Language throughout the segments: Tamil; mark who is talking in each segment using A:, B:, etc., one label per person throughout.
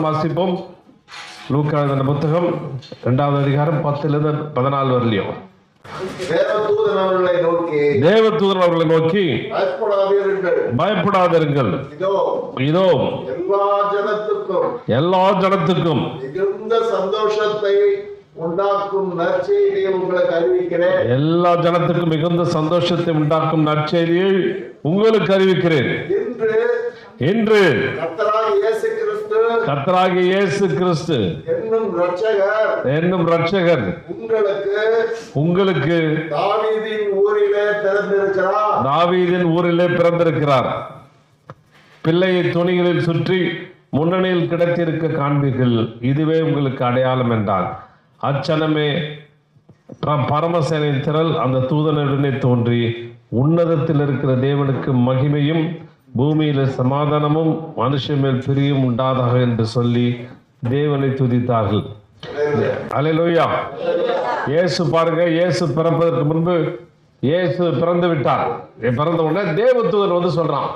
A: வாசிப்போம். லூக்கா எழுதின புத்தகம் 2வது அதிகாரம் 10-14 வரலையும். தேவதூதன் அவர்களை நோக்கி பயப்படாதிருங்கள், இதோ எல்லா ஜனத்துக்கும்
B: மிகுந்த சந்தோஷத்தை உண்டாக்கும் நற்செய்தியை உங்களுக்கு அறிவிக்கிறேன்.
A: எல்லா ஜனத்துக்கும் மிகுந்த சந்தோஷத்தை உண்டாக்கும் நற்செய்தியை உங்களுக்கு அறிவிக்கிறேன் என்று கர்த்தராகிய இயேசு கிறிஸ்து என்னும் இரட்சகர் உங்களுக்கு தாவீதின் ஊரிலே பிறந்திருக்கிறார். பிள்ளையை துணிகளில் சுற்றி முன்னணியில் கிடத்திருக்க காண்பீர்கள், இதுவே உங்களுக்கு அடையாளம் என்றார். அச்சனமே பரமசேனையின் திரள் அந்த தூதனுடனே தோன்றி, உன்னதத்தில் இருக்கிற தேவனுக்கு மகிமையும் பூமியில சமாதானமும் மனுஷன் மேல் பிரியும் உண்டாதாக என்று சொல்லி தேவனை துதித்தார்கள். அல்லேலூயா. இயேசு பாருங்க, இயேசு பிறப்பதற்கு முன்பு இயேசு பிறந்து விட்டார். பிறந்த உடனே தேவதூதன் வந்து சொல்றான்,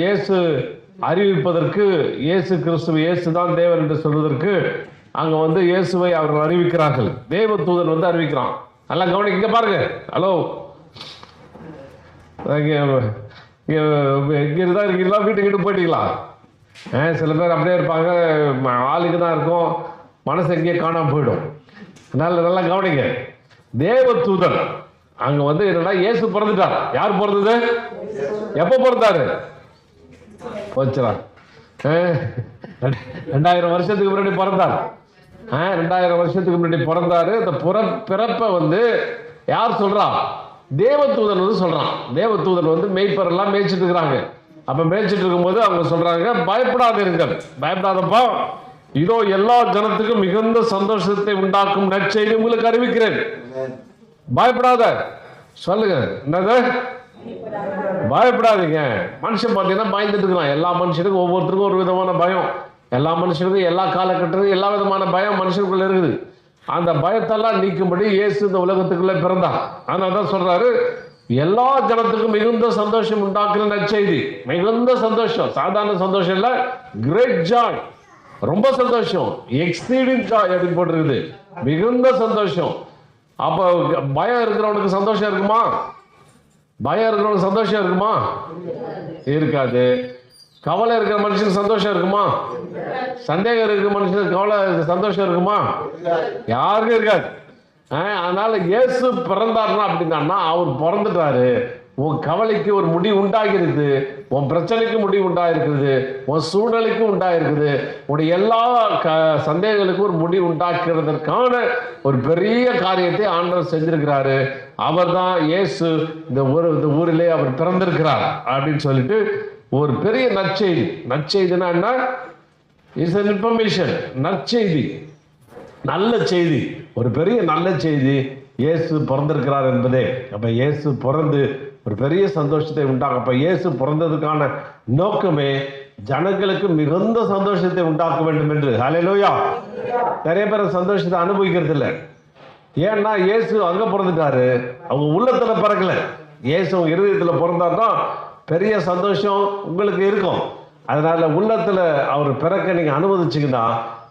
A: இயேசு அறிவிப்பதற்கு, இயேசு கிறிஸ்துவ இயேசு தான் தேவன் என்று சொல்வதற்கு அங்க வந்து இயேசுவை அவர்கள் அறிவிக்கிறார்கள். தேவதூதன் வந்து அறிவிக்கிறான். நல்லா கவனிக்க, இங்க பாருங்க. ஹலோ, இங்க இருந்தா இருக்கீங்களா, வீட்டுக்கிட்டு போயிட்டீங்களா? சில பேர் அப்படியே இருப்பாங்க, ஆளுக்கு தான் இருக்கும், மனசு எங்கேயே காணாம போயிடும். நல்லா கவனிங்க. தேவதூதன் அங்க வந்து என்னன்னா, இயேசு பிறந்துட்டார். யார் பிறந்தது? எப்ப பிறந்தாரு? வச்சுரா 2000 வருஷத்துக்கு முன்னாடி பிறந்தார். 2000 வருஷத்துக்கு முன்னாடி பிறந்தாரு. இந்த பிறப்பை வந்து யார் சொல்றா? தேவதூதன் வந்து சொல்றான். தேவதூதன் வந்து மேய்ப்பர் எல்லாம் மேய்ச்சிட்டு இருக்கிறாங்க. அப்ப மேய்ச்சிட்டு இருக்கும்போது அவங்க சொல்றாங்க, பயப்படாதீர்கள், பயப்படாதப்பா, இதோ எல்லா ஜனத்துக்கும் மிகுந்த சந்தோஷத்தை உண்டாக்கும் நற்செய்தி உங்களுக்கு அறிவிக்கிறேன். பயப்படாத சொல்லுங்க. என்னது? பயப்படாதீங்க. மனுஷன் பார்த்தீங்கன்னா பயந்துட்டு இருக்கிறான். எல்லா மனுஷனுக்கும் ஒவ்வொருத்தருக்கும் ஒரு விதமான பயம். எல்லா மனுஷனுக்கும் எல்லா காலகட்டத்திலும் எல்லா விதமான பயம் மனுஷனுக்குள்ள இருக்குது. அந்த பயத்தெல்லாம் நீக்கும்படி இயேசு இந்த உலகத்துக்குள்ள பிறந்தார். அதனால்தான் சொல்றாரு, எல்லா ஜனத்துக்கும் மிகுந்த சந்தோஷம் உண்டாக்குற நற்செய்தி. மிகுந்த சந்தோஷம், சாதாரண சந்தோஷம் இல்ல, கிரேட் ஜாய், ரொம்ப சந்தோஷம், எக்ஸீடிங் ஜாய் அப்படின்னு போட்டிருக்குது. மிகுந்த சந்தோஷம். அப்ப பயம் இருக்கிறவனுக்கு சந்தோஷம் இருக்குமா? பயம் இருக்கிறவனுக்கு சந்தோஷம் இருக்குமா? இருக்காது. கவலை இருக்கிற மனுஷனுக்கு சந்தோஷம் இருக்குமா? சந்தேகம் இருக்கிற மனுஷனுக்கு கவலை சந்தோஷம் இருக்குமா? யாருக்கும் இருக்காது. அதனால இயேசு பிறந்தாருன்னா அப்படின்னா, அவர் பிறந்துட்டாரு, உன் கவலைக்கு ஒரு முடிவு உண்டாகிருக்குது, உன் பிரச்சனைக்கு முடிவு உண்டாயிருக்குது, உன் சூழ்நிலைக்கும் உண்டாயிருக்குது, உன்னுடைய எல்லா சந்தேகங்களுக்கும் ஒரு முடிவு உண்டாக்குறதற்கான ஒரு பெரிய காரியத்தை ஆண்டவர் செஞ்சிருக்கிறாரு. அவர் தான் இயேசு. இந்த ஊரிலே அவர் பிறந்திருக்கிறார் அப்படின்னு சொல்லிட்டு ஒரு பெரிய நற்செய்தி. நற்செய்தினா என்ன? It's an information. நற்செய்தி, நல்ல செய்தி, ஒரு பெரிய நல்ல செய்தி. இயேசு பிறந்திருக்கிறார் என்பதே. அப்ப இயேசு பிறந்து ஒரு பெரிய சந்தோஷத்தை உண்டாகும். அப்ப இயேசு பிறந்ததுக்கான நோக்கமே ஜனங்களுக்கு மிகுந்த சந்தோஷத்தை உண்டாக்க வேண்டும் என்று. ஹல்லேலூயா. நிறைய பேர் சந்தோஷத்தை அனுபவிக்கிறது இல்லை. ஏன்னா இயேசு அங்க பிறந்துட்டாரு, அவங்க உள்ளத்துல பிறக்கல. இயேசு இருதயத்துல பிறந்தாருன்னா பெரிய சந்தோஷம் உங்களுக்கு இருக்கும். அதனால உள்ளத்துல அவர் பிறக்க நீங்க அனுமதிச்சிங்கன்னா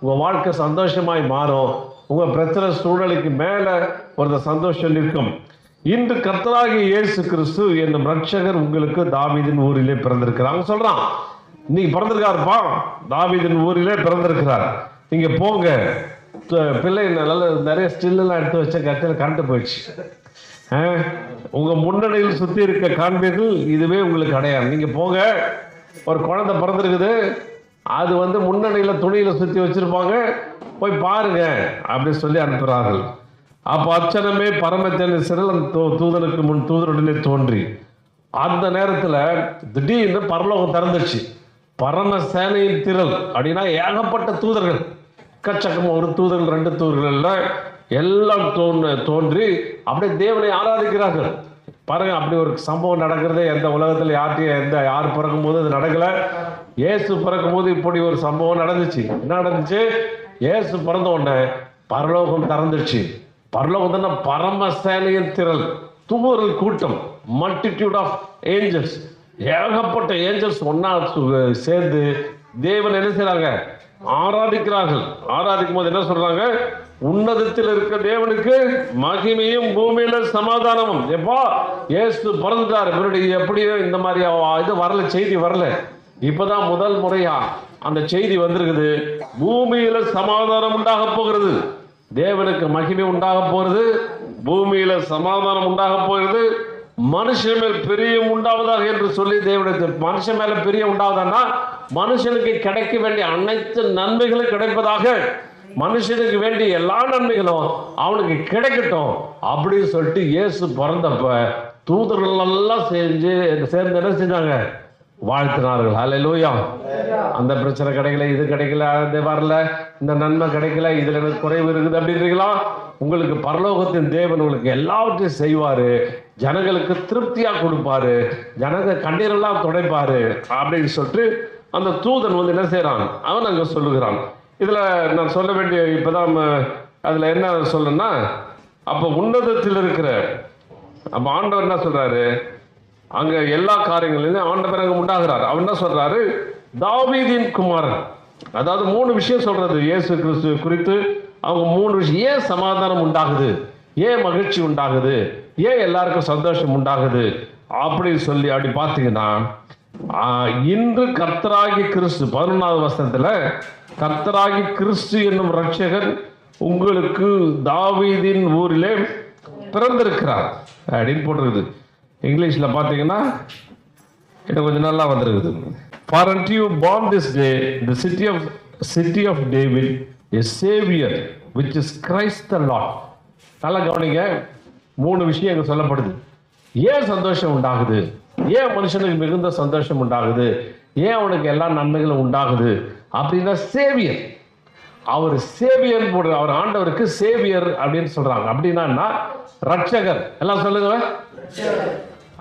A: உங்க வாழ்க்கை சந்தோஷமாய் மாறும். உங்க பிரச்சனை சூழ்நிலைக்கு மேல ஒரு சந்தோஷம் இருக்கும். இன்று கர்த்தராகிய இயேசு கிறிஸ்து என்னும் இரட்சகர் உங்களுக்கு தாவீதின் ஊரிலே பிறந்திருக்கிறாங்க சொல்றான். இன்னைக்கு பிறந்திருக்காருப்பா, தாவீதின் ஊரிலே பிறந்திருக்கிறார், நீங்க போங்க. பிள்ளை நல்ல நிறைய ஸ்டில்லாம் எடுத்து வச்ச கட்டில கரண்ட் போயிடுச்சு. உங்க முன்னணியில் சுத்தி இருக்க காண்பீர்கள், இதுவே உங்களுக்கு அடையாளம். நீங்க போங்க, ஒரு குழந்தை பிறந்திருக்குது, அது முன்னணியில துணியில சுத்தி வச்சிருப்பாங்க, போய் பாருங்க அப்படி சொல்லி அனுப்புகிறார்கள். அப்போ அச்சனமே பரமத்தனை சிறல் தூதனுக்கு முன் தூதருடனே தோன்றி, அந்த நேரத்தில் திடீர்னு பரலோகம் திறந்துச்சு. பரம சேனையின் திரள் அப்படின்னா ஏகப்பட்ட தூதர்கள், எக்கச்சக்கம், ஒரு தூதர்கள் 2 தூதர்கள் எல்லாம் தோன்றி அப்படியே தேவனை ஆராதிக்கிறார்கள். பாருங்க, அப்படி ஒரு சம்பவம் நடக்கிறது எந்த உலகத்தில் யார் பிறக்கும் போது அது நடக்கல. இயேசு பிறக்கும் போது இப்படி ஒரு சம்பவம் நடந்துச்சு. என்ன நடந்துச்சு? இயேசு பிறந்த உடனே பரலோகம் திறந்துச்சு. பரலோகம் தானே பரம சேனையின் திரள், தூதர்கள் கூட்டம், மல்டிடியூட் ஆஃப் ஏஞ்சல்ஸ், ஏகப்பட்ட ஏஞ்சல்ஸ் ஒன்னா சேர்ந்து தேவன் என்ன செய்றாங்க? ஆராதிக்கிறார்கள். ஆராதிக்கும் போது என்ன சொல்றாங்க? உன்னதத்தில் இருக்க தேவனுக்கு மகிமையும் பூமியில சமாதானமும். எப்பா இயேசு பிறந்தார், எப்படியோ இந்த மாதிரி இது வரல, செய்தி வரல, இப்பதான் முதல் முறையா அந்த செய்தி வந்திருக்குது. பூமியில சமாதானம் உண்டாக போகிறது, தேவனுக்கு மகிமை உண்டாக போகிறது, பூமியில சமாதானம் உண்டாக போகிறது, மனுஷன் மேல் பிரியம் உண்டாவதாக என்று சொல்லி தேவனுக்கு மனுஷன் மேல பிரியம் உண்டாவதுன்னா மனுஷனுக்கு கிடைக்க வேண்டிய அனைத்து நன்மைகளும் கிடைப்பதாக, மனுஷனுக்கு வேண்டிய எல்லா நன்மைகளும் அவனுக்கு கிடைக்கட்டும் அப்படின்னு சொல்லிட்டு இயேசு பிறந்தப்ப தூதர்கள் எல்லாம் சேர்ந்து என்ன செஞ்சாங்க? வாழ்த்தினார்கள். அல்லேலூயா. அந்த பிரச்சனை கிடைக்கல, இது கிடைக்கல, அது வரல, இந்த நன்மை கிடைக்கல, இதுல எனக்கு குறைவு இருக்குது அப்படின்றீங்களா? உங்களுக்கு பரலோகத்தின் தேவன் உங்களுக்கு எல்லாவற்றையும் செய்வாரு, ஜனங்களுக்கு திருப்தியா கொடுப்பாரு, ஜனங்க கண்ணீரெல்லாம் துடைப்பாரு அப்படின்னு சொல்லிட்டு அந்த தூதன் என்ன செய்யறான்? அவன் அங்க சொல்லுகிறான். இதுல நான் சொல்ல வேண்டிய இப்பதான் அதுல என்ன சொல்லணும்னா, அப்ப உன்னதத்தில் இருக்கிற அப்ப ஆண்டவர் என்ன சொல்றாரு? அங்க எல்லா காரியங்களிலும் ஆண்டவர் அங்க உண்டாகிறார். அவன் என்ன சொல்றாரு? தாவீதின் குமாரன். அதாவது 3 விஷயம் சொல்றது இயேசு கிறிஸ்து குறித்து. அவங்க 3 விஷயம். ஏன் சமாதானம் உண்டாகுது, ஏன் மகிழ்ச்சி உண்டாகுது, ஏன் எல்லாருக்கும் சந்தோஷம் உண்டாகுது அப்படின்னு சொல்லி அப்படி பார்த்தீங்கன்னா, இன்று கர்த்தராகி கிறிஸ்து 11வது வசனத்துல கர்த்தராகி கிறிஸ்து என்னும் ரட்சகர் உங்களுக்கு தாவீதின் ஊரிலே பிறந்திருக்கிறார் அப்படின்னு போட்டிருக்குது. இங்கிலீஷ்ல பார்த்தீங்கன்னா இது கொஞ்சம் நல்லா வந்திருக்குது. For unto you born this day the city of David a savior which is Christ the Lord. நல்லா கவனிங்க, 3 விஷயம் இங்க சொல்லப்படுது. ஏன் சந்தோஷம் உண்டாகுது, ஏன் மனுஷனுக்கு மிகுந்த சந்தோஷம் உண்டாகுது, ஏன் அவனுக்கு எல்லா நன்மைகளும் உண்டாகுது அப்படின்னா சேவியர். அவர் சேவியர் போடுற, அவர் ஆண்டவருக்கு சேவியர் அப்படின்னு சொல்றாங்க. அப்படின்னா ரட்சகர். எல்லாம் சொல்லுங்க,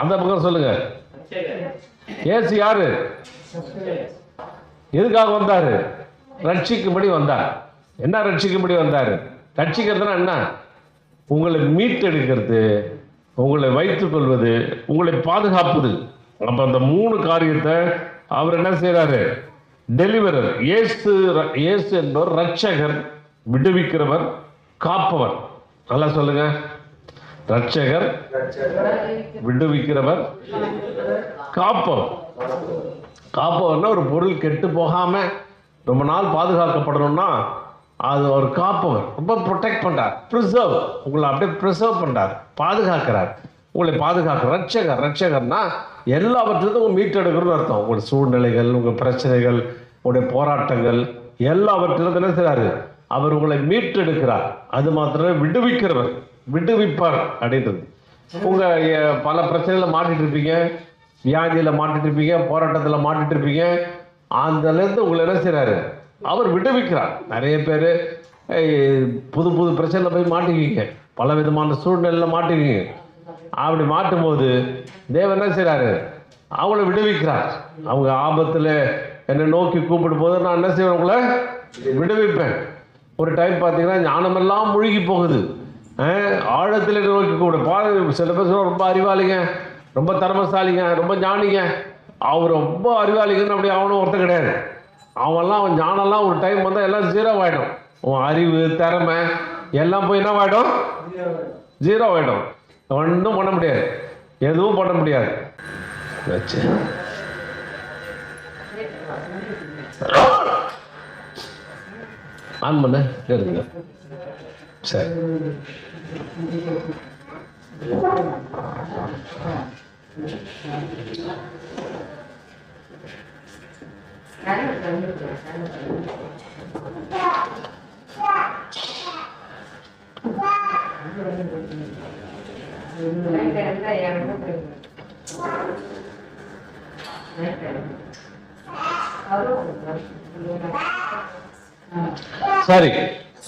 A: அந்த பக்கம் சொல்லுங்க. இயேசு யாரு? எதுக்காக வந்தாரு? ரட்சிக்கும்படி வந்தார். என்ன ரட்சிக்கும்படி வந்தாரு? ரட்சிக்கிறதுனா என்ன? உங்களை மீட்டெடுக்கிறது, உங்களை வைத்துக் கொள்வது, உங்களை பாதுகாப்பது. அப்ப அந்த 3 காரியத்தை அவர் என்ன செய்யறாரு? டெலிவரர். இயேசு என்பவர் ரட்சகர், விடுவிக்கிறவர், காப்பவர். நல்லா சொல்லுங்க. ரட்சகர், விடுவிக்கிறவர், காப்பவர். காப்பவர்னா ஒரு பொருள் கெட்டு போகாம ரொம்ப நாள் பாதுகாக்கப்படணும்னா அது ஒரு காப்பவர். ரொம்ப ப்ரொடெக்ட் பண்றார், ப்ரிசர்வ், உங்களை அப்படியே ப்ரிசர்வ் பண்றார், பாதுகாக்கிறார், உங்களை பாதுகாக்கிறார். ரட்சகர்னா எல்லாவற்றிலும் மீட்டெடுக்கணும்னு அர்த்தம். உங்களுடைய சூழ்நிலைகள், உங்கள் பிரச்சனைகள், உங்களுடைய போராட்டங்கள் எல்லாவற்றிலும் என்ன செய்றாரு? அவர் உங்களை மீட்டெடுக்கிறார். அது மாத்திரமே விடுவிக்கிறவர், விடுவிப்பார் அப்படின்றது. உங்க பல பிரச்சனைகளை மாட்டிட்டு இருப்பீங்க, வியாதியில மாட்டிட்டு இருப்பீங்க, போராட்டத்தில் மாட்டிட்டு இருப்பீங்க. அதுலேருந்து உங்களை என்ன செய்றாரு? அவர் விடுவிக்கிறார். நிறைய பேர் புது புது பிரச்சனையில் போய் மாட்டிக்குவீங்க, பல விதமான சூழ்நிலையில் மாட்டிக்குவீங்க. அப்படி மாட்டும்போது தேவன் என்ன செய்றாரு? அவங்கள விடுவிக்கிறார். அவங்க ஆபத்தில் என்னை நோக்கி கூப்பிடும் போது நான் என்ன செய்வேன்? உங்களை விடுவிப்பேன். ஒரு டைம் பார்த்தீங்கன்னா ஞானமெல்லாம் மூழ்கி போகுது, ஆழத்தில் நோக்கி கூப்பிடு. சில பேர் ரொம்ப அறிவாளிங்க, ரொம்ப திறமசாலிங்க, ரொம்ப ஞானிங்க, அவர் ரொம்ப அறிவாளிங்கன்னு அப்படி அவனும் ஒருத்தர் கிடையாது. அவன் ஞானம்லாம் ஒரு டைம் வந்தால் எல்லாம் 0 ஆகிடும். உன் அறிவு, திறமை எல்லாம் போய் என்ன ஆகிடும்? 0 ஆகிடும். ஒன்றும் பண்ண முடியாது, எதுவும் பண்ண முடியாது. ஆன் பண்ண இருக்கு. சரி, சரி,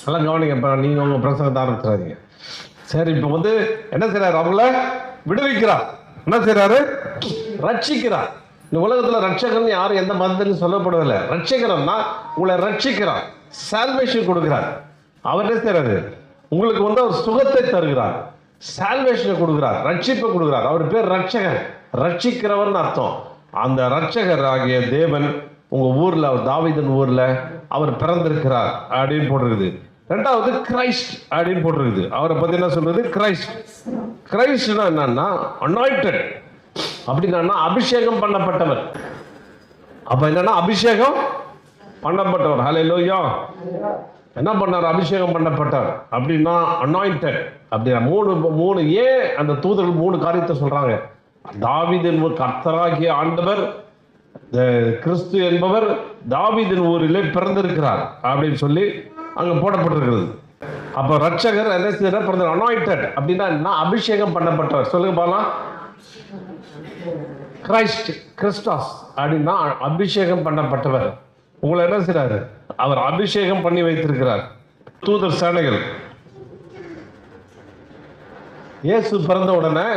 A: நல்லா கவனிங்க. இப்போ நீங்க உங்க பிரசங்கத்தை ஆரம்பிச்சிடாதீங்க. சரி, இப்போ வந்து என்ன செய்யறாரு? அவங்கள விடுவிக்கிறார். என்ன செய்யறாரு? ரட்சிக்கிறார். இந்த உலகத்துல ரட்சகன் யாரும் எந்த மதத்திலும் சொல்லப்படவில்லை. ரட்சகரம்னா உங்களை ரட்சிக்கிறார், சால்வேஷன் கொடுக்கிறார். அவர் என்ன செய்யறாரு? உங்களுக்கு வந்து அவர் சுகத்தை தருகிறார், சால்வேஷனை கொடுக்கிறார், ரட்சிப்பை கொடுக்கிறார். அவர் பேர் ரட்சகன், ரட்சிக்கிறவர்னு அர்த்தம். அந்த ரட்சகர் ஆகிய தேவன் உங்க ஊர்ல, தாவீதின் ஊர்ல அவர் பிறந்திருக்கிறார் அப்படின்னு போட்டிருக்குது. ரெண்டாவது கிரைஸ்ட் அப்படின்னு போட்டிருக்குது. அவரை பத்தி என்ன சொல்றது? கிரைஸ்ட். கிரைஸ்ட்னா என்னன்னா அனாயிண்டட் அப்படின்னா அபிஷேகம் பண்ணப்பட்டவர். அப்ப என்னன்னா அபிஷேகம் பண்ணப்பட்டவர். ஹல்லேலூயா. என்ன பண்ணார்? அபிஷேகம் பண்ணப்பட்டவர் அப்படின்னா அனாயிண்டட் அப்படின்னா மூணு ஏன் அந்த தூதர்கள் 3 காரியத்தை சொல்றாங்க? தாவீதின் கர்த்தராகிய ஆண்டவர் கிறிஸ்து என்பவர் தாவீதின் ஊரிலே பிறந்திருக்கிறார் அப்படின்னு சொல்லி அங்க போடப்பட்டிருக்கிறது. அப்ப ரட்சகர் என்ன செய்யறார்? பிறந்த அனாயிண்டட் அப்படின்னா என்ன? அபிஷேகம் பண்ணப்பட்டவர். சொல்லுங்க பாக்கலாம். கிரைஸ்ட், கிறிஸ்டாஸ் அப்படின்னா அபிஷேகம் பண்ணப்பட்டவர். உங்களை என்ன செய்யறாரு? அவர் அபிஷேகம் பண்ணி வைத்திருக்கிறார். தூதர் சேனைகள் இயேசு பிறந்த உடனே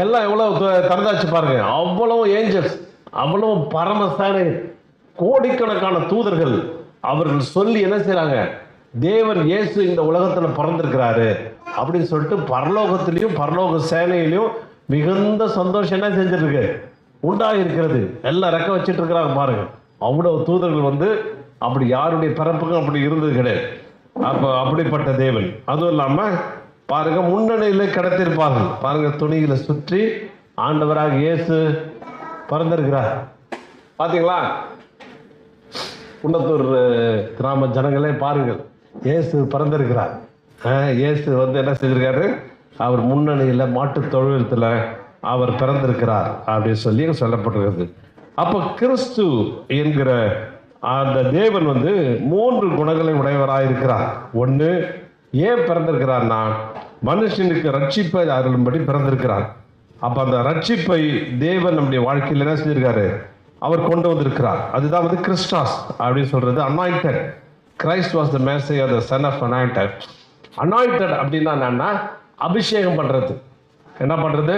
A: எல்லாம் எவ்வளவு திறந்தாச்சு பாருங்க. அவ்வளவு ஏஞ்சல்ஸ், அவ்வளவு பரம சேனைகள், கோடிக்கணக்கான தூதர்கள் அவர்கள் சொல்லி என்ன செய்யறாங்க? தேவன் இயேசு இந்த உலகத்துல பிறந்திருக்கிறாரு அப்படின்னு சொல்லிட்டு பரலோகத்திலையும் பரலோக சேனையிலையும் மிகுந்த சந்தோஷம் என்ன செஞ்சிருக்கு? உண்டாயிருக்கிறது. எல்லாம் ரெக்க வச்சுட்டு இருக்கிறாங்க பாருங்க. அவ்வளவு தூதர்கள் வந்து அப்படி யாருடைய பிறப்புக்கும் அப்படி இருந்தது கிடையாது. அப்ப அப்படிப்பட்ட தேவன். அதுவும் இல்லாம பாருங்க, முன்னணியில கிடைத்திருப்பார்கள் பாருங்க. துணிகளை சுற்றி ஆண்டவராக இயேசு பிறந்திருக்கிறார். பாத்தீங்களா? குன்னத்தூர் கிராம ஜனங்களே பாருங்கள், இயேசு பிறந்திருக்கிறார். இயேசு வந்து என்ன செஞ்சிருக்காரு? அவர் முன்னணியில மாட்டு தொழுவத்துல அவர் பிறந்திருக்கிறார் அப்படின்னு சொல்லி சொல்லப்பட்டிருக்கிறது. அப்ப கிறிஸ்து என்கிற அந்த தேவன் வந்து 3 குணங்களை உடையவராயிருக்கிறார். ஒன்று, ஏன் பிறந்திருக்கிறார்னா மனுஷனுக்கு ரட்சிப்பை அருளும்படி பிறந்திருக்கிறார். அப்ப அந்த ரட்சிப்பை தேவன் நம்முடைய வாழ்க்கையில் என்ன செஞ்சிருக்காரு? அவர் கொண்டு வந்திருக்கிறார். அதுதான் வந்து கிறிஸ்டாஸ் அப்படின்னு சொல்றது. Anointed. Christ was the Messiah, the son of anointed. Anointed அப்படின்னா என்னன்னா அபிஷேகம் பண்றது. என்ன பண்றது?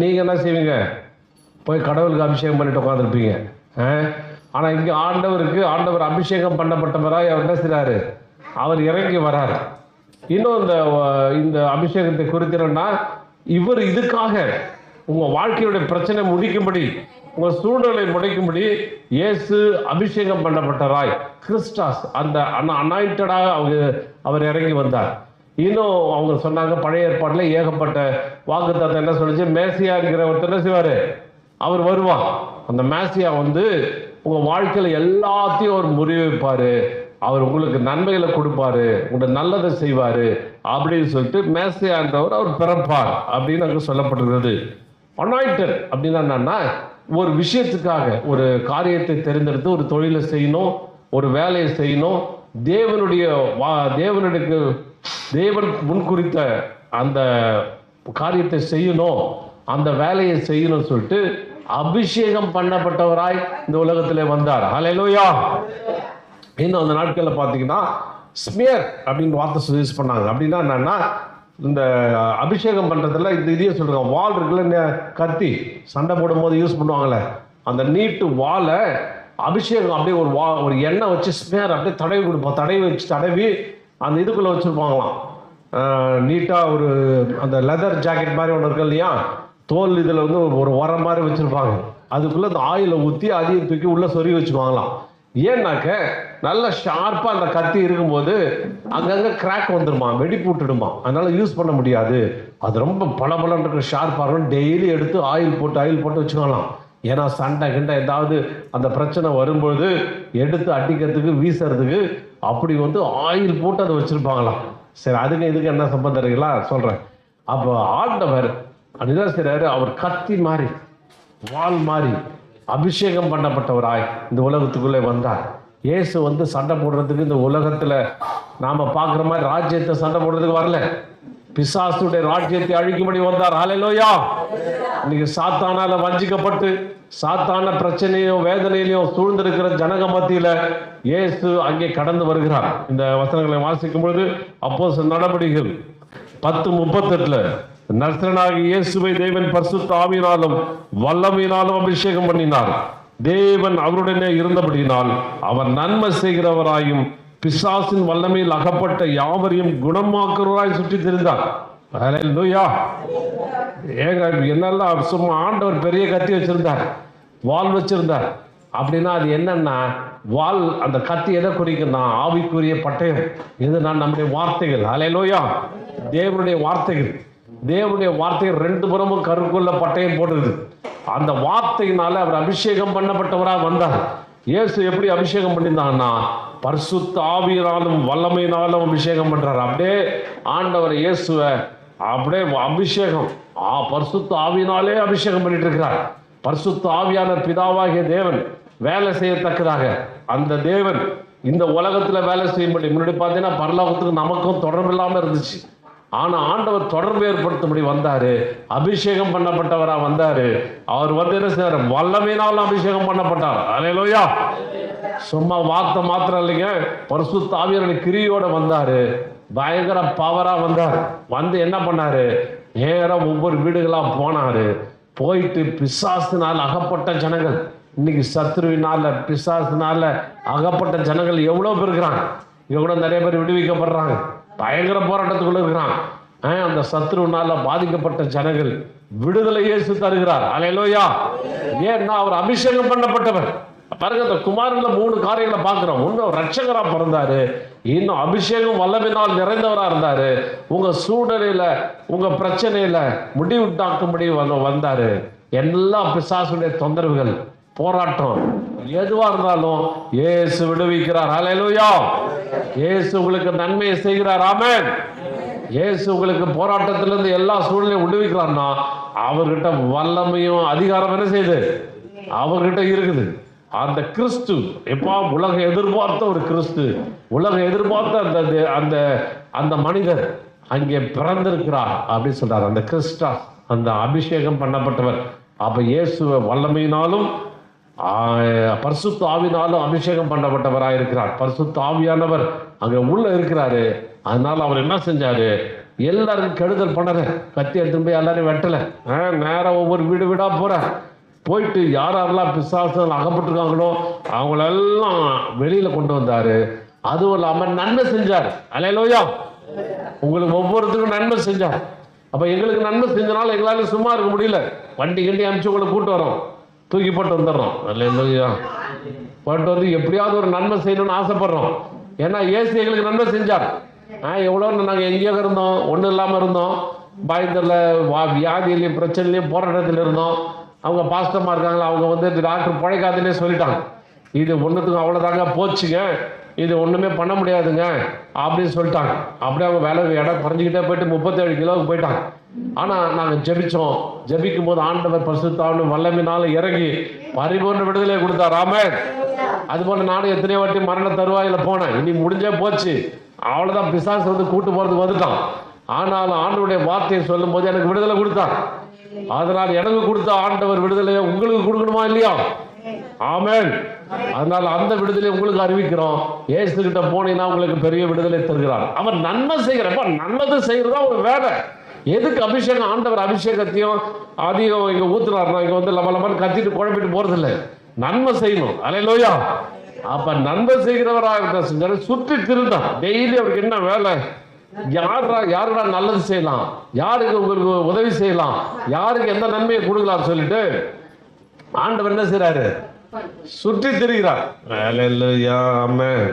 A: நீங்க என்ன செய்வீங்க? போய் கடவுளுக்கு அபிஷேகம் பண்ணிட்டு உட்காந்துருப்பீங்க. ஆனா இங்க ஆண்டவர் அபிஷேகம் பண்ணப்பட்டவராய் அவர் என்ன செய்றாரு? அவர் இறங்கி வராரு. இன்னும் இந்த அபிஷேகத்தை குறிக்கிறோம்னா இவர் இதுக்காக உங்க வாழ்க்கையுடைய பிரச்சனை முடிக்கும்படி, உங்க சூழ்நிலை முடிக்கும்படி இயேசு அபிஷேகம் பண்ணப்பட்டராய் கிறிஸ்டாஸ் அந்த அனாயிண்டடாக அவர் இறங்கி வந்தார். இன்னும் அவங்க சொன்னாங்க, பழைய ஏற்பாட்டுல ஏகப்பட்ட வாக்குத்தத்தம் என்ன சொல்லிச்சு? மேசியா இருக்கிற ஒருத்தர் என்ன செய்வாரு? அவர் வருவார். அந்த மேசியா வந்து உங்க வாழ்க்கையில எல்லாத்தையும் அவர் முறிவைப்பாரு, அவர் உங்களுக்கு நன்மைகளை கொடுப்பாரு, உங்களுக்கு நல்லதை செய்வாரு அப்படின்னு சொல்லிட்டு மேசியான்றவர் அவர் பிறப்பார் அப்படின்னு அங்க சொல்லப்பட்டிருக்கிறது. அனாயிண்டட் அப்படின்னா என்னன்னா ஒரு விஷயத்துக்காக, ஒரு காரியத்தை தெரிந்தெடுத்து ஒரு தொழிலை செய்யணும், ஒரு வேலையை செய்யணும், தேவன் முன்குறித்த அந்த காரியத்தை செய்யணும், அந்த வேலையை செய்யணும்னு சொல்லிட்டு அபிஷேகம் பண்ணப்பட்டவராய் இந்த உலகத்திலே வந்தார். ஹல்லேலூயா. இன்னும் அந்த நாட்களில் பார்த்தீங்கன்னா ஸ்மியர் அப்படின்னு வார்த்தை யூஸ் பண்ணாங்க. அப்படின்னா என்னன்னா இந்த அபிஷேகம் பண்றதுல இந்த இதையும் சொல்றாங்க. வால் இருக்குல்ல, கத்தி சண்டை போடும் போது யூஸ் பண்ணுவாங்கல்ல, அந்த நீட்டு வாலை அபிஷேகம் அப்படியே ஒரு எண்ணெய் வச்சு ஸ்மியர் அப்படியே தடவி கொடுப்போம். தடவி அந்த இதுக்குள்ள வச்சிருப்பாங்களாம். நீட்டா ஒரு அந்த லெதர் ஜாக்கெட் மாதிரி ஒன்று இருக்கு இல்லையா, தோல் இதில் வந்து ஒரு உரம் மாதிரி வச்சிருப்பாங்க. அதுக்குள்ள அந்த ஆயிலை ஊற்றி அதையும் தூக்கி உள்ள சொருகி வச்சுக்குவாங்களாம். ஏன்னாக்க நல்ல ஷார்ப்பா அந்த கத்தி இருக்கும்போது அங்கங்க கிராக் வந்துருமா, வெடிப்பு விட்டுடுமா, அதனால யூஸ் பண்ண முடியாது. அது ரொம்ப பளபளன்னு இருக்கிற ஷார்ப்பாக இருக்கும். டெய்லி எடுத்து ஆயில் போட்டு வச்சுக்கலாம். ஏன்னா சண்டை கிண்டை ஏதாவது அந்த பிரச்சனை வரும்பொழுது எடுத்து அடிக்கிறதுக்கு வீசுறதுக்கு அப்படி வந்து ஆயில் போட்டு அதை வச்சுருப்பாங்களாம். சரி, அதுக்கு இதுக்கு என்ன சம்பந்தம் இருக்குங்களா சொல்கிறேன். அப்போ ஆண்டவர் அதுதான் செய்கிறாரு, அவர் கத்தி மாதிரி வாள் மாதிரி அபிஷேகம் பண்ணப்பட்டவராய் இந்த உலகத்துக்குள்ளே வந்தார். இயேசு வந்து சண்டை போடுறதுக்கு இந்த உலகத்தில் நாம் பார்க்குற மாதிரி ராஜ்யத்தை சண்டை போடுறதுக்கு வரல. பிசாசுடைய ராஜ்யத்தை அழிக்கும்படி வந்தார். ஹல்லேலூயா. இன்னைக்கு சாத்தானால வஞ்சிக்கப்பட்டு சாத்தான பிரச்சனையும் வேதனையிலையும் சூழ்ந்திருக்கிற ஜனங்க மத்தியில இயேசு அங்கே கடந்து வருகிறார். இந்த வசனங்களை வாசிக்கும் பொழுது அப்போஸ்தலர் நடபடிகள் 10:38 நசரேயனாகிய இயேசுவை தேவன் பரிசுத்த ஆவியினாலும் வல்லமையினாலும் அபிஷேகம் பண்ணினார். தேவன் அவருடனே இருந்தபடியினால் அவர் நன்மை செய்கிறவராயும் பிசாசின் வல்லமையில் அகப்பட்ட யாவரையும் குணமாக்குறவராய் சுற்றி திரிந்தார். ஹல்லேலூயா. ஏங்க என்னெல்லாம் சும்மா ஆண்டவர் பெரிய கத்தி வச்சிருந்தார், வாள் வச்சிருந்தார். அப்படின்னா அது என்னன்னா வாள், அந்த கத்தி எதை குறிக்குன்னா ஆவிக்குரிய பட்டயம். இது நம்முடைய வார்த்தைகள். ஹல்லேலூயா. தேவனுடைய வார்த்தைகள், தேவனுடைய வார்த்தைகள் ரெண்டு புறமும் கருக்குள்ள பட்டயம் போடுறது. அந்த வார்த்தையினால அவர் அபிஷேகம் பண்ணப்பட்டவராக வந்தார். இயேசு எப்படி அபிஷேகம் பண்ணியிருந்தாங்கன்னா பரிசுத்த ஆவியினாலும் வல்லமையினாலும் அபிஷேகம் பண்றாரு. அப்படியே ஆண்டவர் இயேசுவை அப்படியே அபிஷேகம் பரிசுத்த ஆவியினாலே அபிஷேகம் பண்ணிட்டு இருக்கிறார். பரிசுத்த ஆவியான பிதாவாகிய தேவன் வேலை செய்யத்தக்கதாக அந்த தேவன் இந்த உலகத்துல வேலை செய்யும்படி முன்னாடி பார்த்தீங்கன்னா பரலோகத்துக்கு நமக்கும் தொடர்பு இல்லாமல் இருந்துச்சு. ஆனா ஆண்டவர் தொடர்பு ஏற்படுத்தும்படி வந்தாரு, அபிஷேகம் பண்ணப்பட்டவரா வந்தாரு. அவர் வந்து என்ன செய்யறாரு, வல்லமையினால் அபிஷேகம் பண்ணப்பட்டார். ஹல்லேலூயா. சும்மா வார்த்தை மாத்திரம் இல்லைங்க, பரிசுத்த ஆவியானவருடைய கிரியோட வந்தாரு, பயங்கர பவரா வந்தார். வந்து என்ன பண்ணாரு, நேரம் ஒவ்வொரு வீடுகளா போனாரு. போயிட்டு பிசாசினால் அகப்பட்ட ஜனங்கள், இன்னைக்கு சத்ருவினால பிசாசினால அகப்பட்ட ஜனங்கள் எவ்வளவு பேர் இருக்கிறாங்க. இங்க கூட நிறைய பேர் விடுவிக்கப்படுறாங்க, பயங்கர போராட்டத்துக்குள்ள இருக்கிறான். அந்த சத்ருவினால பாதிக்கப்பட்ட ஜனங்கள் விடுதலை இயேசு தருகிறார். ஹல்லேலூயா. ஏன்னா அவர் அபிஷேகம் பண்ணப்பட்டவர். பாருங்க, அந்த குமாரன்ல 3 காரியங்களை பார்க்கிறோம். ஒன்னும் ரட்சகரா பிறந்தாரு, இன்னும் அபிஷேகம் வல்லமையினால் நிறைந்தவரா இருந்தாரு, உங்க சூழ்நிலையில உங்க பிரச்சனையில முடிவுட்டாக்கும்படி வந்தாரு. எல்லா பிசாசுடைய தொந்தரவுகள் போராட்டம் எதுவா இருந்தாலும் இயேசு விடுவிக்கிறார். ஹல்லேலூயா. இயேசு உங்களுக்கு நன்மையை செய்கிறார். ஆமென். இயேசு உங்களுக்கு போராட்டத்திலிருந்து எல்லா சூழ்நிலையும் விடுவிக்கிறார்னா அவர்கிட்ட வல்லமையும் அதிகாரம் என்ன செய்யுது, அவர்கிட்ட இருக்குது. அந்த கிறிஸ்து எப்பா உலக எதிர்பார்த்த ஒரு கிறிஸ்து, உலக எதிர்பார்த்த அந்த அந்த அந்த மனிதர் அங்கே பிறந்திருக்கிறார் அப்படின்னு சொல்றார். அந்த கிறிஸ்டா, அந்த அபிஷேகம் பண்ணப்பட்டவர். அப்ப இயேசுவை வல்லமையினாலும் பரிசுத்த ஆவினாலும் அபிஷேகம் பண்ணப்பட்டவராக இருக்கிறார். பரிசுத்த ஆவியானவர் அங்க உள்ள இருக்கிறாரு. அதனால அவர் என்ன செஞ்சாரு, எல்லாருக்கும் கெடுதல் பண்ணல, கத்தி எடுத்துட்டு போய் எல்லாரையும் வெட்டல, நேரம் ஒவ்வொரு வீடு வீடா போற, போயிட்டு யாரெல்லாம் பிசாசுகள் அகப்பட்டிருக்காங்களோ அவங்களெல்லாம் வெளியில கொண்டு வந்தாரு. அதுவும் இல்லாம நன்மை செஞ்சார். ஹல்லேலூயா. உங்களுக்கு ஒவ்வொருத்தருக்கும் நன்மை செஞ்சார். அப்ப எங்களுக்கு நன்மை செஞ்சனால எங்களால சும்மா இருக்க முடியல, வண்டி கண்டி அனுப்பிச்சு உங்களை கூட்டு வரோம், தூக்கி போட்டு வந்துடுறோம். ஹல்லேலூயா. போட்டு வந்து எப்படியாவது ஒரு நன்மை செய்யணும்னு ஆசைப்படுறோம். ஏன்னா இயேசு எங்களுக்கு நன்மை செஞ்சார். எவ்வளோ நாங்கள் எங்கேயோ இருந்தோம், ஒன்றும் இல்லாமல் இருந்தோம், பயத்தில் வியாதியிலையும் பிரச்சனையிலையும் போராட்டத்தில் இருந்தோம். அவங்க பாஸ்டமாக இருக்காங்களா, அவங்க வந்து டாக்டர் பிழைக்காதுன்னே சொல்லிட்டாங்க, இது ஒன்றுத்துக்கும் அவ்வளோதாங்க போச்சுங்க, இது ஒன்றுமே பண்ண முடியாதுங்க அப்படின்னு சொல்லிட்டாங்க. அப்படியே அவங்க வேலை இடம் குறைஞ்சிக்கிட்டே போயிட்டு 37 கிலோவுக்கு போயிட்டாங்க. ஆனால் நாங்கள் ஜெபிச்சோம். ஜெபிக்கும் போது ஆண்டவர் பரிசுத்தாவின் வல்லமையினால இறங்கி பரிபூர்ண விடுதலை கொடுத்தார். ஆமென். அதுபோல் நானும் எத்தனையோ வாட்டி மரண தருவாயில் போனேன். இனி முடிஞ்சே போச்சு, அவ்வளோதான், பிசாசு வந்து கூட்டு போகிறதுக்கு வந்துட்டான். ஆனாலும் ஆண்டவருடைய வார்த்தையை சொல்லும் போது எனக்கு விடுதலை கொடுத்தார். அதனால் எனக்கு கொடுத்த ஆண்டவர் விடுதலையை உங்களுக்கு கொடுக்கணுமா இல்லையா? ஆமென். அதனால அந்த விடுதலை உங்களுக்கு அறிவிக்கிறோம். இயேசு கிட்ட போனீங்கன்னா உங்களுக்கு பெரிய விடுதலை தருகிறார். அவர் நன்மை செய்கிறப்ப நல்லது செய்யறதா ஒரு வேலை. எதுக்கு அபிஷேகம்? ஆண்டவர் அபிஷேகத்தையும் அதிகம் இங்க ஊத்துறாருனா இங்க வந்து லமலமன்னு கத்திட்டு குழப்பிட்டு போறது இல்லை, நன்மை செய்யணும். ஹல்லேலூயா. அப்ப நன்மை செய்கிறவராக செஞ்சாரு. சுற்றி திருந்தான் டெய்லி. அவருக்கு என்ன வேலை? யாருடா நல்லது செய்யலாம், யாருக்கு உங்களுக்கு உதவி செய்யலாம், யாருக்கு எந்த நன்மையை கொடுக்கலாம் சொல்லிட்டு ஆண்டவர் என்ன செய்யறாரு, சுற்றி திரிகிறார். ஹல்லேலூயா. ஆமென்.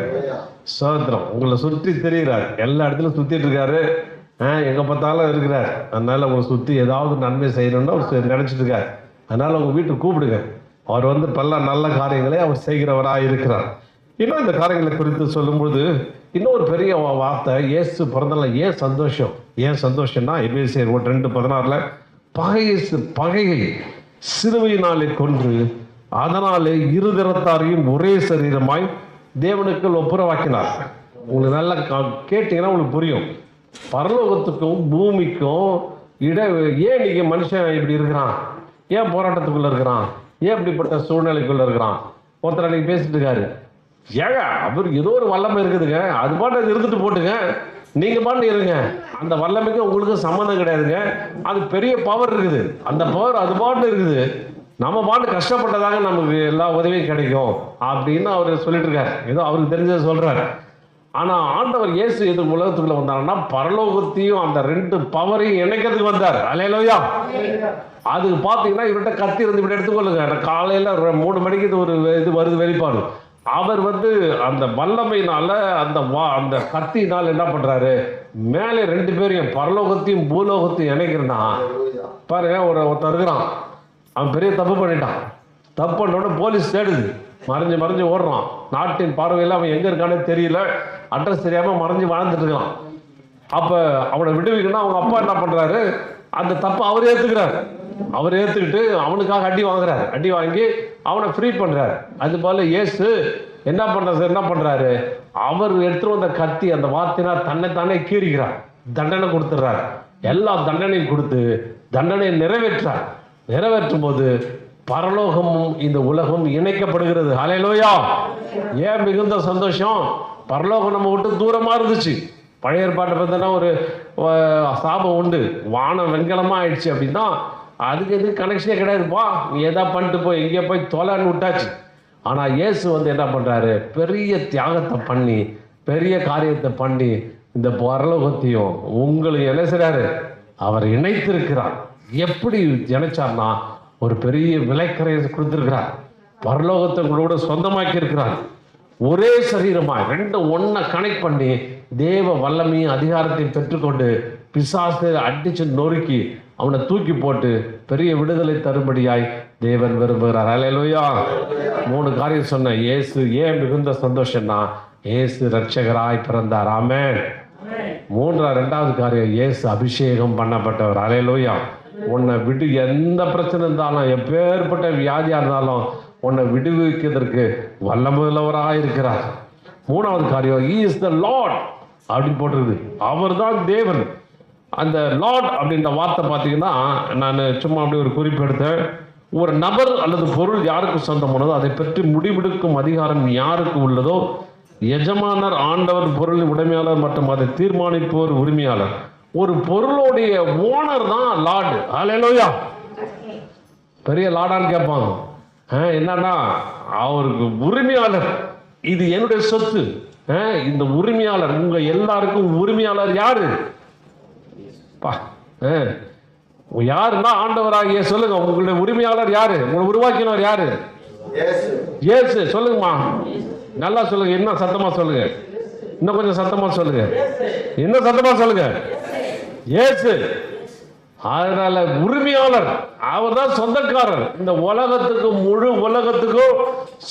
A: சோத்திரம். உங்களை சுற்றி திரிகிறார், எல்லா இடத்துலையும் சுத்திட்டு இருக்காரு, எங்க பார்த்தாலும் இருக்கிறார். அதனால உங்களை சுற்றி ஏதாவது நன்மை செய்யணும்னு அவர் நினைச்சிட்டு இருக்காரு. அதனால உங்க வீட்டுக்கு கூப்பிடுங்க, அவர் வந்து பல நல்ல காரியங்களை அவர் செய்கிறவராக இருக்கிறார். இன்னும் இந்த காரியங்களை குறித்து சொல்லும்போது இன்னொரு பெரிய வார்த்தை, இயேசு பிறந்தல ஏன் சந்தோஷம்? ஏன் சந்தோஷம்னா எபேசியர் 2:16 பகையை சிலுவையினாலே கொன்று அதனாலே இருதரத்தாரையும் ஒரே சரீரமாய் தேவனுக்குள் ஒப்புரவாக்கினார். உங்களுக்கு நல்லா கேட்டீங்கன்னா உங்களுக்கு புரியும். பரலோகத்துக்கும் பூமிக்கும் ஏன் இன்னைக்கு மனுஷன் இப்படி இருக்கிறான்? ஏன் போராட்டத்துக்குள்ள இருக்கிறான்? ஏன் இப்படிப்பட்ட சூழ்நிலைக்குள்ள இருக்கிறான்? ஒருத்தர் அன்னைக்கு பேசிட்டு இருக்காரு, ஏங்க அவர் ஏதோ ஒரு வல்லமை இருக்குதுங்க, அது பாட்டு இருந்துட்டு போட்டுங்க, நீங்க பாட்டு இருங்க, அந்த வல்லமைக்கு உங்களுக்கு சம்மந்தம் கிடையாதுங்க, அது பெரிய பவர் இருக்குது, அந்த பவர் அது பாட்டு இருக்குது, நம்ம பாட்டு கஷ்டப்பட்டதாங்க நமக்கு எல்லா உதவியும் கிடைக்கும் அப்படின்னு அவர் சொல்லிட்டு இருக்காரு. ஏதோ அவருக்கு தெரிஞ்சதை சொல்றாரு. ஆனா ஆண்டவர் இயேசு எது உலகத்துக்குள்ள வந்தாருன்னா பரலோகத்தையும் அந்த 2 பவரையும் இணைக்கிறதுக்கு வந்தார். அல்லேலூயா. அதுக்கு பார்த்தீங்கன்னா இவர்கிட்ட கத்தி இருந்து இப்படி எடுத்துக்கொள்ளுங்க. காலையில 3 மணிக்கு இது ஒரு இது வருது வெளிப்பாடு. அவர் வந்து அந்த வல்லமையினால அந்த கத்தினால என்ன பண்றாரு, மேலே 2 பேரையும் பரலோகத்தையும் பூலோகத்தையும் இணைக்கிறனா பாருங்க. ஒருத்தர் இருக்கிறான், அவன் பெரிய தப்பு பண்ணிட்டான். தப்பு பண்ணோட போலீஸ் தேடுது, மறைஞ்சு ஓடுறான். நாட்டின் பார்வையில் அவன் எங்க இருக்கானே தெரியல, அட்ரஸ் தெரியாம மறைஞ்சு வாழ்ந்துட்டு இருக்கான். அப்ப அவனை விடுவிக்கணும். அவங்க அப்பா என்ன பண்றாரு, அந்த தப்பை அவர் ஏத்துக்கிறாரு. அவர் ஏத்துக்கிட்டு அவனுக்காக அடி வாங்குறாரு. அடி வாங்கி அவனை ஃப்ரீ பண்றாரு. அது போல இயேசு என்ன பண்றாரு, அவர் எடுத்துட்டு வந்த கத்தி அந்த வார்த்தைனா தன்னைத்தானே கீறிக்கிறார். தண்டனை கொடுத்துறாரு. எல்லா தண்டனையும் கொடுத்து தண்டனையை நிறைவேற்றும் போது பரலோகமும் இந்த உலகம் இணைக்கப்படுகிறது. ஹல்லேலூயா. ஏன் மிகுந்த சந்தோஷம்? பரலோகம் நம்ம விட்டு தூரமா இருந்துச்சு. பழைய ஏற்பாட்டை பார்த்தோன்னா ஒரு சாபம் உண்டு, வானம் வெண்கலமா ஆயிடுச்சு அப்படின்னா அதுக்கு எதுவும் கனெக்ஷனே கிடையாதுப்பா, நீ எதா பண்ணிட்டு போய் எங்கேயோ போய் தொலைன்னு விட்டாச்சு. ஆனா இயேசு வந்து என்ன பண்றாரு, பெரிய தியாகத்தை பண்ணி பெரிய காரியத்தை பண்ணி இந்த பரலோகத்தையும் உங்களுக்கு என்ன செய்றாரு, அவர் இணைத்திருக்கிறார். எப்படி இணைச்சார்னா ஒரு பெரிய விலைக்கரையை கொடுத்திருக்கிறார். பரலோகத்தை கூட சொந்தமாக்கி இருக்கிறார். ஒரே சரீரமாய் 2 ஒன்றை கனெக்ட் பண்ணி தேவ வல்லமையும் அதிகாரத்தையும் பெற்றுக்கொண்டு பிசாசு அடிச்சு நொறுக்கி அவனை தூக்கி போட்டு பெரிய விடுதலை தரும்படியாய் தேவன் விரும்புகிறார். அல்லேலூயா. 3 காரியம் சொன்ன. இயேசு ஏன் மிகுந்த சந்தோஷம்னா இயேசு ரட்சகராய் பிறந்தார். ஆமென். 2வது காரியம், இயேசு அபிஷேகம் பண்ணப்பட்டவர். அல்லேலூயா. உன்னை எந்த பிரச்சனை இருந்தாலும், எப்பேற்பட்ட வியாதியா இருந்தாலும் உன்னை விடுவிக்கிறதுக்கு வல்லமுள்ளவராக இருக்கிறார். 3வது காரியம், he is the Lord அப்படின்னு போட்டிருக்கு. அவர் தான் தேவன். அந்த லார்ட் அப்படின்ற வார்த்தை பார்த்தீங்கன்னா, நான் சும்மா அப்படி ஒரு குறிப்பு எடுத்தேன். ஒரு நபர் அல்லது பொருள் யாருக்கு சொந்தமானதோ அதை பற்றி முடிவெடுக்கும் அதிகாரம் யாருக்கு உள்ளதோ, எஜமானர், ஆண்டவர், பொருளின் உடைமையாளர் மற்றும் அதை தீர்மானிப்போர் உரிமையாளர். ஒரு பொருளுடைய ஓனர் தான் லார்டு. அல்லேலூயா. பெரிய லார்டான்னு கேட்பாங்க. என்னன்னா அவருக்கு உரிமையாளர், இது என்னுடைய சொத்து. இந்த உரிமையாளர், உங்க எல்லாருக்கும் உரிமையாளர் யாரு? யாருன்னா ஆண்டவராகிய. சொல்லுங்க, உங்களுடைய உரிமையாளர் யாரு? உங்களை உருவாக்கினவர் யாரு? இயேசு. சொல்லுங்கம்மா, நல்லா சொல்லுங்க. என்ன சத்தமா சொல்லுங்க, இன்னும் கொஞ்சம் சத்தமா சொல்லுங்க, இன்னும் சத்தமா சொல்லுங்க. இயேசு. அதனால உரிமையாளர், அவர் தான் சொந்தக்காரர். இந்த உலகத்துக்கும் முழு உலகத்துக்கும்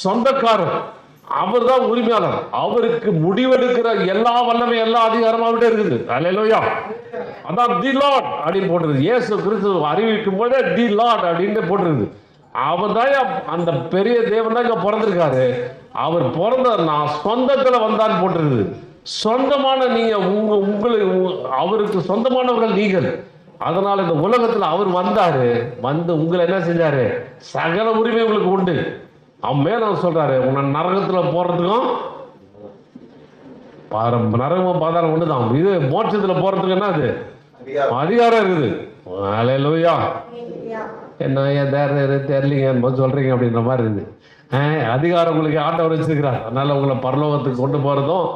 A: சொந்தக்காரர் அவர் தான் உரிமையாளர். அவருக்கு முடிவெடுக்கிற எல்லா வல்லமை எல்லா அதிகாரமும் அவர்கிட்ட இருக்குது. அல்லேலூயா. அதான் தி லார்ட் அப்படின்னு போட்டிருக்கு. இயேசு கிறிஸ்து அறிவிக்கும் போதே தி லார்ட் அப்படின்னு போட்டிருக்கு. அவர் தான் அந்த பெரிய தேவன் தான் இங்க பிறந்திருக்காரு. அவர் பிறந்தார்னா சொந்தத்துல வந்தான்னு போட்டிருக்குது. சொந்தமான நீங்க, அவருக்கு சொந்தமானவர்கள் நீங்கள். அதனால இந்த உலகத்துல அவர் வந்தாரு, வந்து உங்களை என்ன செஞ்சாரு, சகல உரிமை உங்களுக்கு உண்டு. அவன் மேல சொல்றாரு, உன்னை நரகத்துல போறதுக்கும் நரகமும் பாதாளம் ஒண்ணுதான். இது மோட்சத்துல போறதுக்கு என்ன அது அதிகாரம் இருக்குது. அல்லேலூயா. என்ன தெரியலீங்க சொல்றீங்க அப்படின்ற மாதிரி இருக்குது. அதிகாரம் உங்களுக்கு ஆண்டவர் வச்சிருக்கிறார். அதனால உங்களை பரலோகத்துக்கு கொண்டு போறதும்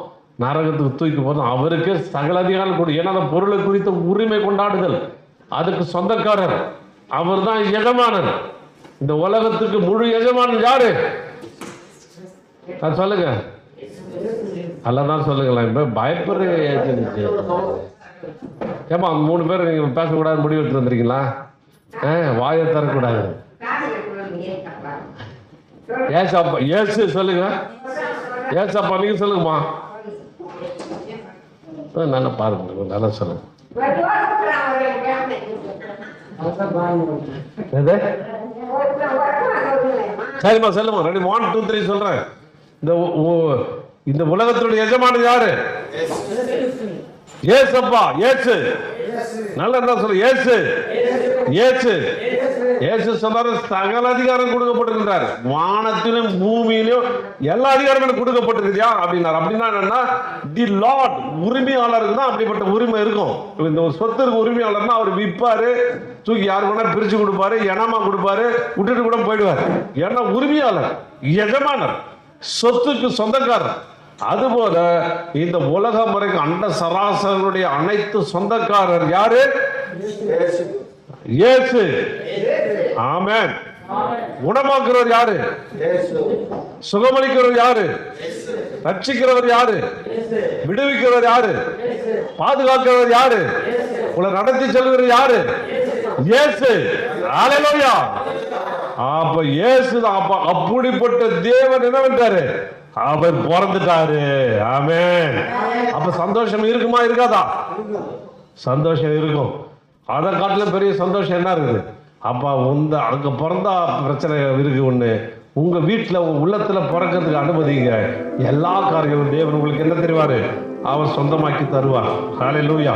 A: நரகத்துக்கு தூக்கி போறதும் அவருக்கு சகல அதிகாரம் கொடு. ஏன்னா அந்த பொருளை குறித்த உரிமை கொண்டாடுதல் அதுக்கு சொந்தக்காரர். அவர் தான் எஜமானன். இந்த உலகத்துக்கு முழு எஜமானன் யாரு? சொல்லுங்க, அல்லதான் சொல்லுங்களேன். இப்ப பயப்படுறீங்க. ஏமா 3 பேர் நீங்க பேசக்கூடாது முடிவு எடுத்து வந்துருக்கீங்களா? வாயை தரக்கூடாது. ஏசப்பா, ஏசு சொல்லுங்க. ஏசப்பா நீங்க சொல்லுங்கம்மா. நல்லா பாருங்க, நல்லா சொல்லுங்க. சரிம்மா சொல்லுமா. ரெடி 1 2 3 சொல்றேன். இந்த உலகத்தினுடைய எஜமானன் யாரு? ஏசப்பா, ஏசு. நல்லா என்ன சொல்ல? ஏசு, ஏசு. ஏசு சொன்னாரு சகல அதிகாரம் கொடுக்கப்பட்டிருக்கிறார், வானத்திலும் பூமியிலும் எல்லா அதிகாரமும் கொடுக்கப்பட்டிருக்கியா அப்படின்னாரு. அப்படின்னா என்னன்னா, தி லார்ட் உரிமையாளருக்கு தான் அப்படிப்பட்ட உரிமை இருக்கும். இந்த ஒரு சொத்துக்கு உரிமையாளர்னா அவர் விற்பாரு, தூக்கி யாரு வேணா பிரிச்சு கொடுப்பாரு, இனமா கொடுப்பாரு, விட்டுட்டு கூட போயிடுவார். ஏன்னா உரிமையாளர், எஜமானர், சொத்துக்கு சொந்தக்காரர். அதுபோல இந்த உலகம் வரைக்கும் அண்ட சராசரனுடைய அனைத்து சொந்தக்காரர் யாரு? இயேசு. ஆமென். குணமாக்குறவர் யாரு? சுகமளிக்கிறவர் யாரு? ரட்சிக்கிறவர் யாரு? விடுவிக்கிறவர் யாரு? பாதுகாக்கிறவர் யாரு? உங்களை நடத்தி செல்கிறவர் யாரு? இயேசு. ஹல்லேலூயா. அப்ப இயேசு தான். அப்ப அப்படிப்பட்ட தேவன் என்ன பண்றாரு? அவர் பிறந்துட்டாரு. ஆமென். அப்ப சந்தோஷம் இருக்குமா இருக்காதா? சந்தோஷம் இருக்கும். அதை காட்டிலும் பெரிய சந்தோஷம் என்ன இருக்குது? அப்ப அங்க பிறந்தா பிரச்சனை இருக்கு ஒண்ணு, உங்க வீட்டுல உங்க உள்ளத்துல பிறக்கிறதுக்கு அனுமதிங்க. எல்லா காரியங்களும் தேவன் உங்களுக்கு என்ன தெரிவாரு? அவர் சொந்தமாக்கி தருவார். ஹல்லேலூயா.